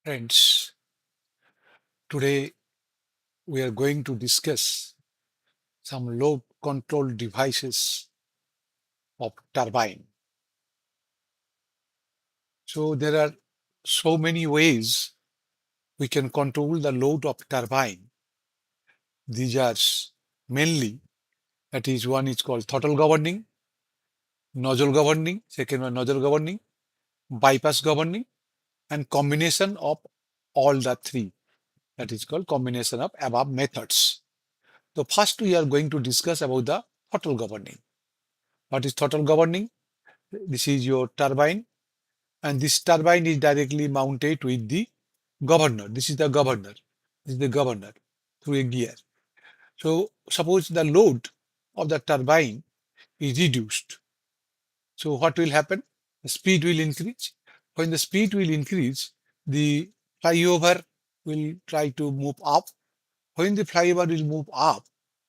Friends, today we are going to discuss some load control devices of turbine. So there are so many ways we can control the load of turbine. These are mainly, that is, one is called throttle governing, nozzle governing, second one nozzle governing, bypass governing, and combination of all the three. That is called combination of above methods. So first we are going to discuss about the throttle governing. What is throttle governing? This is your turbine, and this turbine is directly mounted with the governor. This is the governor. This is the governor through a gear. So suppose the load of the turbine is reduced. So what will happen? The speed will increase. When the speed will increase, the flyover will try to move up. When the flyover will move up,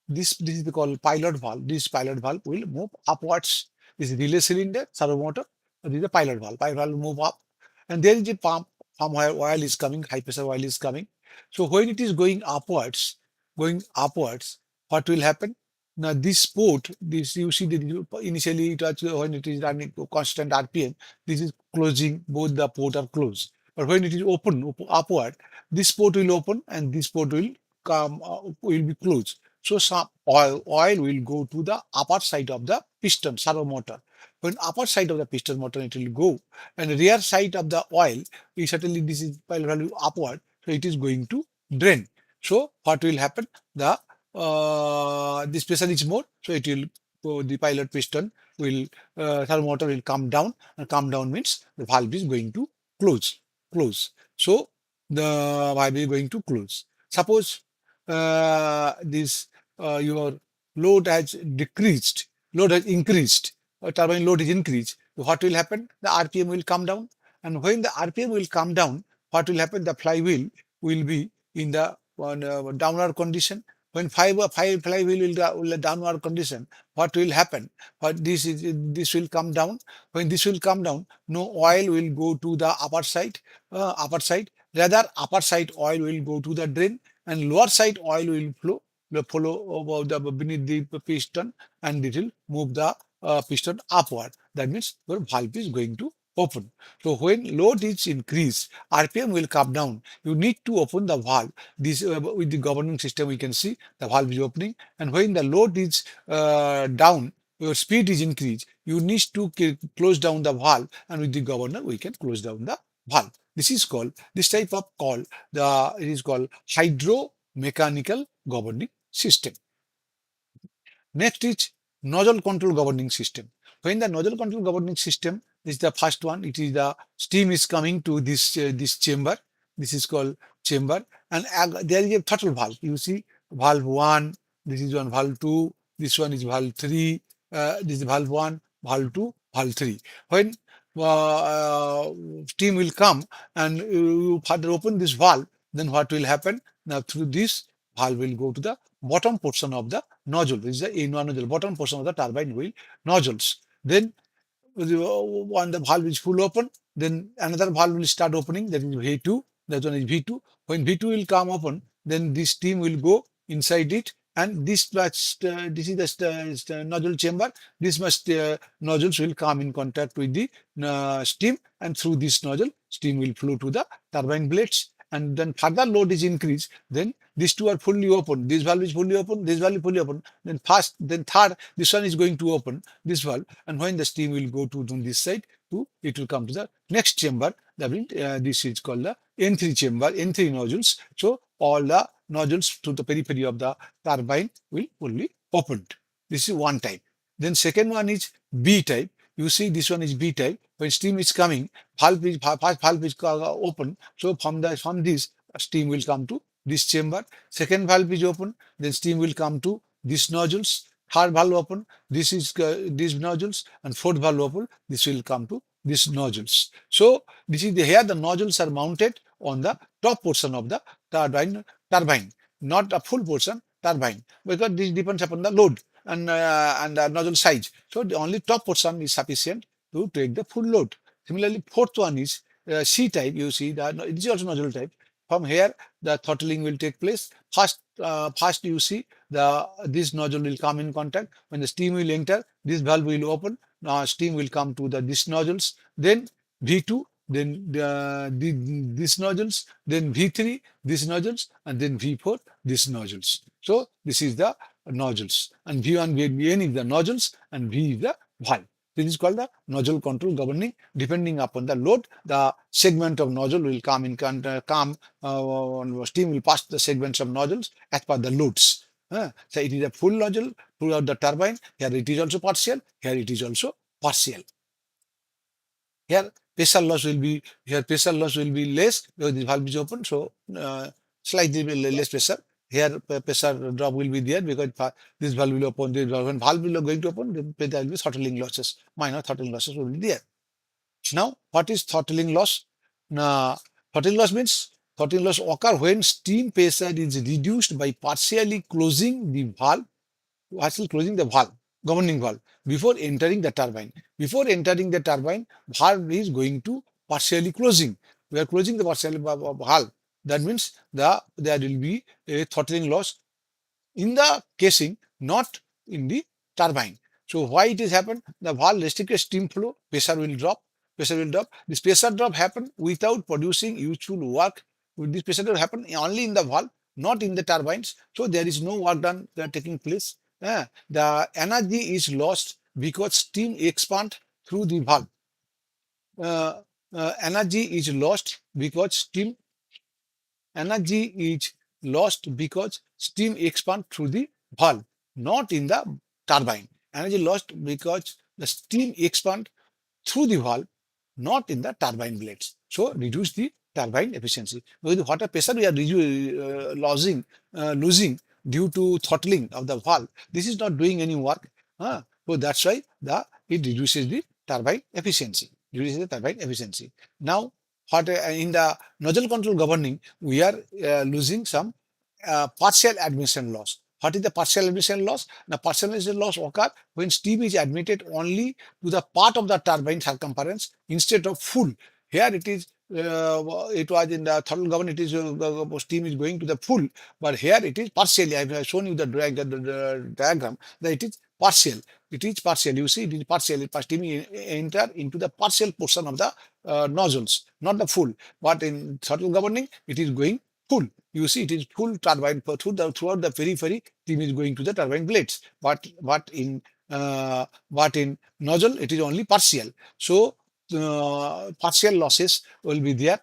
this is called pilot valve. This pilot valve will move upwards. This is relay cylinder, servo motor. This is the pilot valve. Pilot valve will move up, and there is a pump where oil is coming, high pressure oil is coming. So when it is going upwards, what will happen? Now this port, this you see the initially it was when it is running to constant RPM, this is closing, both the port are closed. But when it is upward, this port will open and this port will come will be closed. So some oil will go to the upper side of the piston servo motor. When upper side of the piston motor it will go, and rear side of the oil is certainly this is value upward, so it is going to drain. So what will happen? The this pressure is more, so it will the pilot piston will servo motor will come down, and come down means the valve is going to close. So the valve is going to close. Suppose this your load has decreased, load has increased, turbine load is increased. What will happen? The RPM will come down, and when the RPM will come down, what will happen? The flywheel will be in the downward condition. When five flywheel will downward condition, what will happen? What this will come down. When this will come down, no oil will go to the upper side. Rather, upper side oil will go to the drain, and lower side oil will follow above the beneath the piston, and it will move the piston upward. That means your valve is going to open. So when load is increased, RPM will come down. You need to open the valve. This with the governing system we can see the valve is opening, and when the load is down, your speed is increased. You need to close down the valve, and with the governor we can close down the valve. This type of it is called hydro-mechanical governing system. Next is nozzle control governing system. When the nozzle control governing system is the first one, it is the steam is coming to this chamber. This is called chamber, and there is a throttle valve. You see valve one. This is one valve two. This one is valve three. This is valve one, valve two, valve three. When steam will come and you further open this valve, then what will happen? Now through this valve will go to the bottom portion of the nozzle. This is the in-one nozzle, bottom portion of the turbine wheel nozzles. Then when the valve is full open, then another valve will start opening. That is V2. That one is V2. When V2 will come open, then this steam will go inside it, and this is the nozzle chamber. This nozzles will come in contact with the steam, and through this nozzle, steam will flow to the turbine blades. And then further load is increased, then these two are fully open. This valve is fully open, this valve is fully open. Then third, this one is going to open this valve, and when the steam will go to this side, it will come to the next chamber. That means this is called the N3 chamber, N3 nozzles. So all the nozzles to the periphery of the turbine will fully opened. This is one type. Then second one is B type. You see this one is B type. When steam is coming, valve is open. So from this steam will come to this chamber. Second valve is open, then steam will come to these nozzles. Third valve open, this is these nozzles, and fourth valve open, this will come to these nozzles. So this is here the nozzles are mounted on the top portion of the turbine, not the full portion turbine, because this depends upon the load and the nozzle size. So the only top portion is sufficient to take the full load. Similarly, fourth one is C type, you see that it is also nozzle type. From here, the throttling will take place. First you see this nozzle will come in contact. When the steam will enter, this valve will open. Now steam will come to these nozzles. Then V2, then these nozzles, then V3, these nozzles, and then V4, these nozzles. So this is the nozzles, and V1, Vn is the nozzles, and V is the valve. This is called the nozzle control governing. Depending upon the load, the segment of nozzle will come in steam will pass the segments of nozzles as per the loads. So it is a full nozzle throughout the turbine. Here it is also partial. Here it is also partial. Here pressure loss will be less because the valve is open, so slightly less pressure. Here pressure drop will be there because this valve will open. When valve will going to open, there will be throttling losses. Minor throttling losses will be there. Now, what is throttling loss? Now, throttling loss means throttling loss occur when steam pressure is reduced by partially closing the valve, governing valve, before entering the turbine. Before entering the turbine, valve is going to partially closing. We are closing the partial valve. That means there will be a throttling loss in the casing, not in the turbine. So why it is happened? The valve restricted steam flow, pressure will drop. This pressure drop happen without producing useful work. This pressure drop happen only in the valve, not in the turbines. So there is no work done taking place. The energy is lost because steam expand through the valve. Energy is lost because steam expand through the valve, not in the turbine. Energy lost because the steam expand through the valve, not in the turbine blades. So reduce the turbine efficiency. With the water pressure we are losing due to throttling of the valve. This is not doing any work. So that's why it reduces the turbine efficiency. Now, what in the nozzle control governing, we are losing some partial admission loss. What is the partial admission loss? The partial admission loss occurs when steam is admitted only to the part of the turbine circumference instead of full. Here it was in the throttle govern, it is steam is going to the full, but here it is partially. I have shown you the diagram that it is partial. You see, it is partial. Steam enter into the partial portion of the nozzles, not the full. But in throttle governing, it is going full. You see, it is full turbine throughout the periphery. Steam is going to the turbine blades. But in nozzle, it is only partial. So partial losses will be there.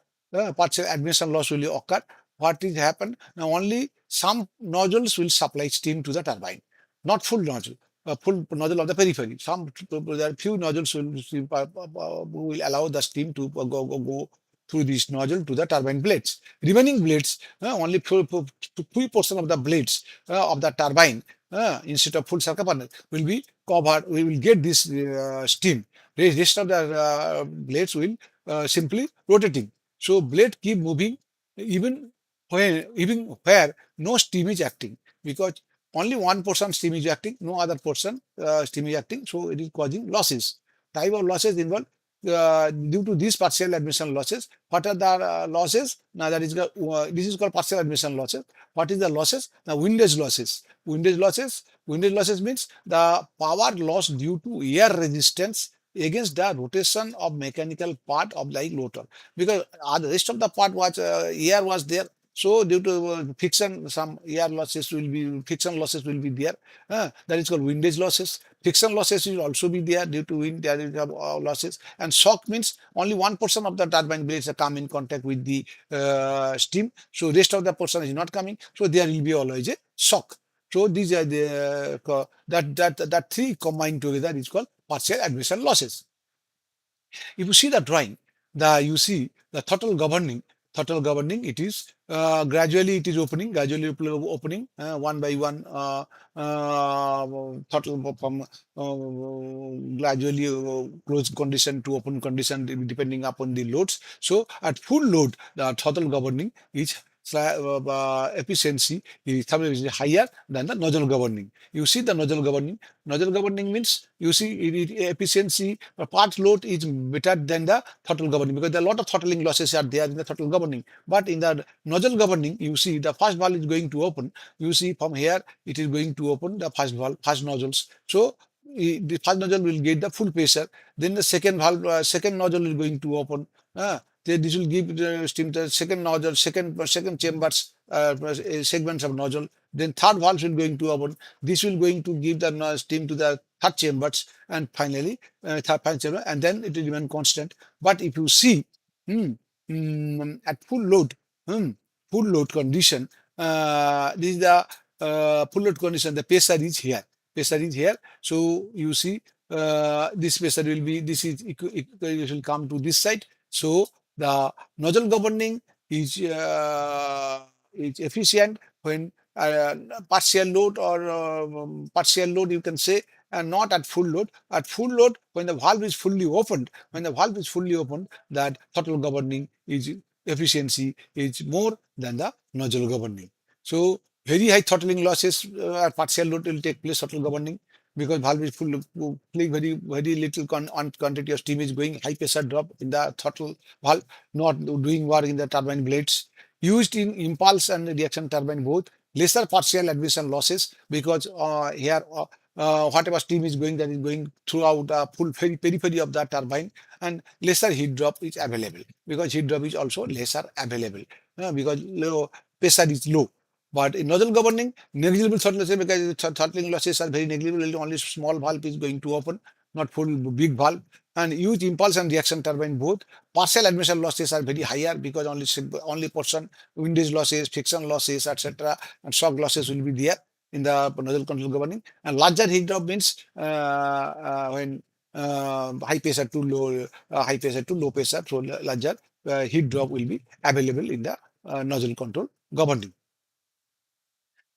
Partial admission loss will occur. What is happen? Now only some nozzles will supply steam to the turbine, not full nozzle. Full nozzle of the periphery. There are few nozzles will allow the steam to go through this nozzle to the turbine blades. Remaining blades, only few portion of the blades of the turbine instead of full circumference will be covered. We will get this steam. The rest of the blades will simply rotating. So blade keep moving even where no steam is acting, because only one portion steam is acting, no other portion steam is acting. So it is causing losses. Type of losses involved due to these partial admission losses. What are the losses? Now this is called partial admission losses. What is the losses? The windage losses. Windage losses means the power loss due to air resistance against the rotation of mechanical part of the rotor, because the rest of the part was air was there. So due to friction, some friction losses will be there. That is called windage losses. Friction losses will also be there due to wind. There is losses. And shock means only one portion of the turbine blades come in contact with the steam. So rest of the portion is not coming. So there will be always a shock. So these are the that three combined together is called partial admission losses. If you see the drawing, you see the throttle governing. It is gradually opening one by one. Throttle from gradually closed condition to open condition depending upon the loads. So at full load, the throttle governing is efficiency is thermal efficiency higher than the nozzle governing. You see the nozzle governing. Nozzle governing means you see efficiency part load is better than the throttle governing because there are a lot of throttling losses are there in the throttle governing. But in the nozzle governing, you see the first valve is going to open. You see from here it is going to open the first valve, first nozzles. So the first nozzle will get the full pressure. Then the second valve, second nozzle is going to open. Then this will give the steam the second nozzle, second chambers, segments of nozzle. Then third valve will going to open. This will going to give the steam to the third chambers, and finally third final chamber, and then it will remain constant. But if you see hmm, at full load, hmm, full load condition, this is the full load condition. The pressure is here. Pressure is here. So you see this pressure will be, this is it will come to this side. So the nozzle governing is efficient when partial load or partial load you can say, and not at full load. At full load, when the valve is fully opened, that throttle governing is efficiency is more than the nozzle governing. So very high throttling losses at partial load will take place throttle governing, because valve is full, very little quantity of steam is going, high pressure drop in the throttle valve, not doing work in the turbine blades. Used in impulse and reaction turbine both, lesser partial admission losses, because here whatever steam is going, that is going throughout the full periphery of the turbine, and lesser heat drop is available, because heat drop is also lesser available because low pressure is low. But in nozzle governing, negligible throttle losses, because throttling losses are very negligible. Only small valve is going to open, not full big valve. And huge impulse and reaction turbine both. Partial admission losses are very higher, because only portion windage losses, friction losses, etc., and shock losses will be there in the nozzle control governing. And larger heat drop means when high pressure to low pressure, so larger heat drop will be available in the nozzle control governing.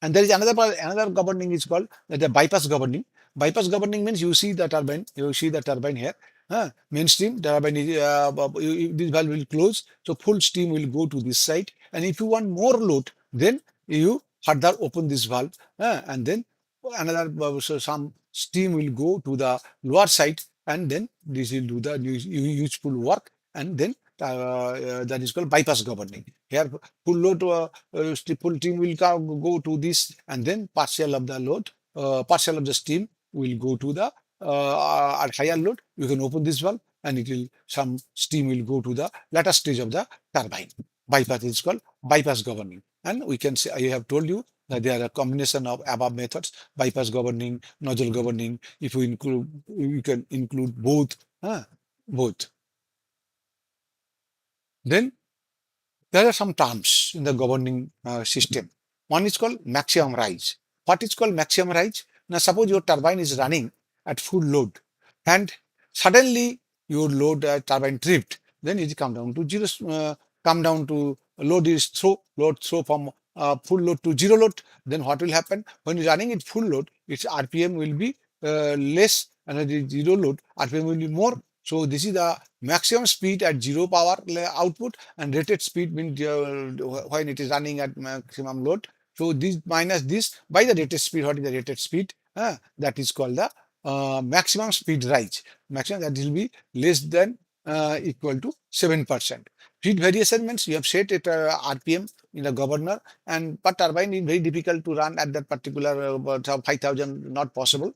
And there is another governing is called the bypass governing. Bypass governing means you see the turbine here. Main steam turbine is this valve will close, so full steam will go to this side. And if you want more load, then you further open this valve, and then another so some steam will go to the lower side, and then this will do the useful work, and then that is called bypass governing. Here full load full steam will go to this, and then partial of the load, partial of the steam will go to the at higher load. You can open this valve, and it will, some steam will go to the latter stage of the turbine. Bypass is called bypass governing. And we can say, I have told you that there are a combination of above methods: bypass governing, nozzle governing. If we include, you can include both. Both. Then there are some terms in the governing system. One is called maximum rise. What is called maximum rise? Now, suppose your turbine is running at full load, and suddenly your load turbine tripped. Then it come down to zero. Come down to load throw from full load to zero load. Then what will happen when you're running at full load? Its RPM will be less, and at zero load RPM will be more. So this is the maximum speed at zero power output, and rated speed means when it is running at maximum load. So this minus this by the rated speed. What is the rated speed? That is called the maximum speed rise. Maximum, that will be less than equal to 7%. Speed variation means you have set it RPM in the governor, and per turbine is very difficult to run at that particular 5,000, not possible.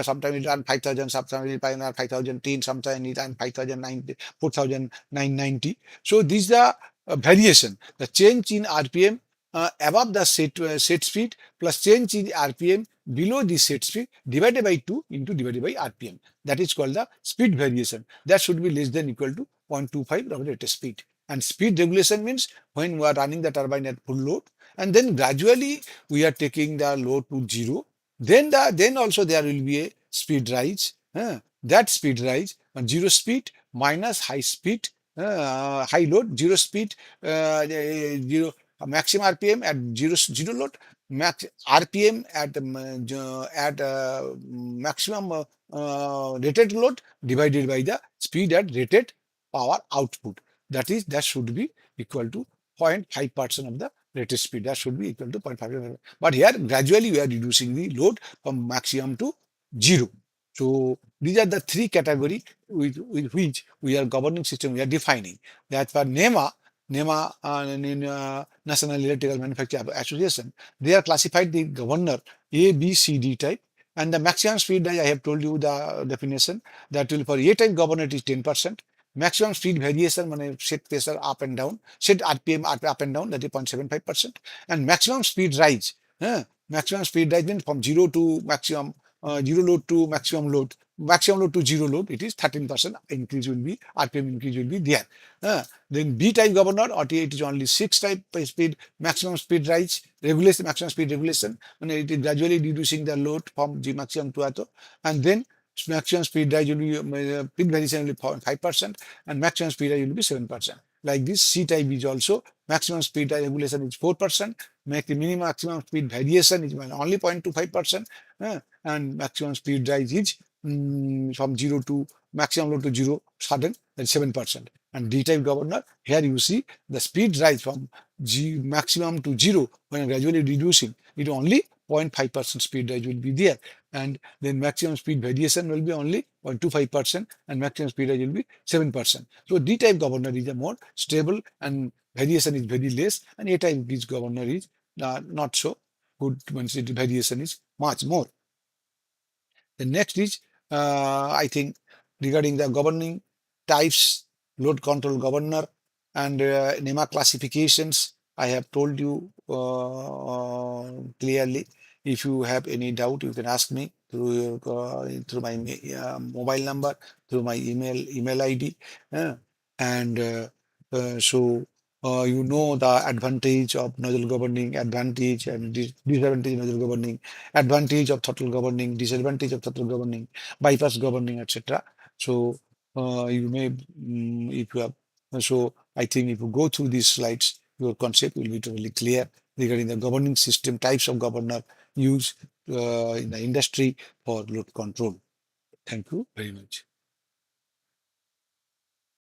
Sometimes it run 5,000, sometimes it run 5,010, sometimes it run 4,990. So this is the variation, the change in RPM above the set speed plus change in RPM below the set speed divided by 2 into divided by RPM. That is called the speed variation. That should be less than equal to 0.25 of rated speed. And speed regulation means when we are running the turbine at full load, and then gradually we are taking the load to zero. Then also there will be a speed rise. That speed rise, zero speed minus high speed, high load, zero speed, zero maximum RPM at zero load, max RPM at maximum rated load divided by the speed at rated power output. That should be equal to 0.5% of the rated speed. That should be equal to 0.5. But here gradually we are reducing the load from maximum to zero. So these are the three categories with which we are governing system we are defining. That for NEMA National Electrical Manufacturing Association, they are classified the governor A, B, C, D type. And the maximum speed I have told you the definition that will for A type governor it is 10%. Maximum speed variation when set pressure up and down, set RPM up and down, that is 0.75%. And maximum speed rise. Maximum speed rise means from zero to maximum, zero load to maximum load to zero load, it is 13% increase will be, RPM increase will be there. Then B type governor, or it is only 6 type speed, maximum speed rise, regulation, maximum speed regulation, and it is gradually reducing the load from G maximum to auto, and then maximum speed rise will be speed variation will be 5%, and maximum speed rise will be 7%. Like this, C type is also maximum speed rise regulation is 4%, make the minimum maximum speed variation is only 0.25%, and maximum speed rise is from zero to maximum load to zero sudden, that's 7%. And D type governor, here you see the speed rise from maximum to zero when gradually reducing, it only 0.5% speed rise will be there, and then maximum speed variation will be only 0.25%, and maximum speed rise will be 7%. So D type governor is a more stable and variation is very less, and A type is governor is not so good when the variation is much more. The next is, I think, regarding the governing types, load control governor, and NEMA classifications. I have told you clearly. If you have any doubt, you can ask me through my mobile number, through my email ID, and so you know the advantage of nozzle governing, advantage and disadvantage of nozzle governing, advantage of throttle governing, disadvantage of throttle governing, bypass governing, etc. So you may, if you have, so I think if you go through these slides, your concept will be totally clear regarding the governing system, types of governor used in the industry for load control. Thank you very much.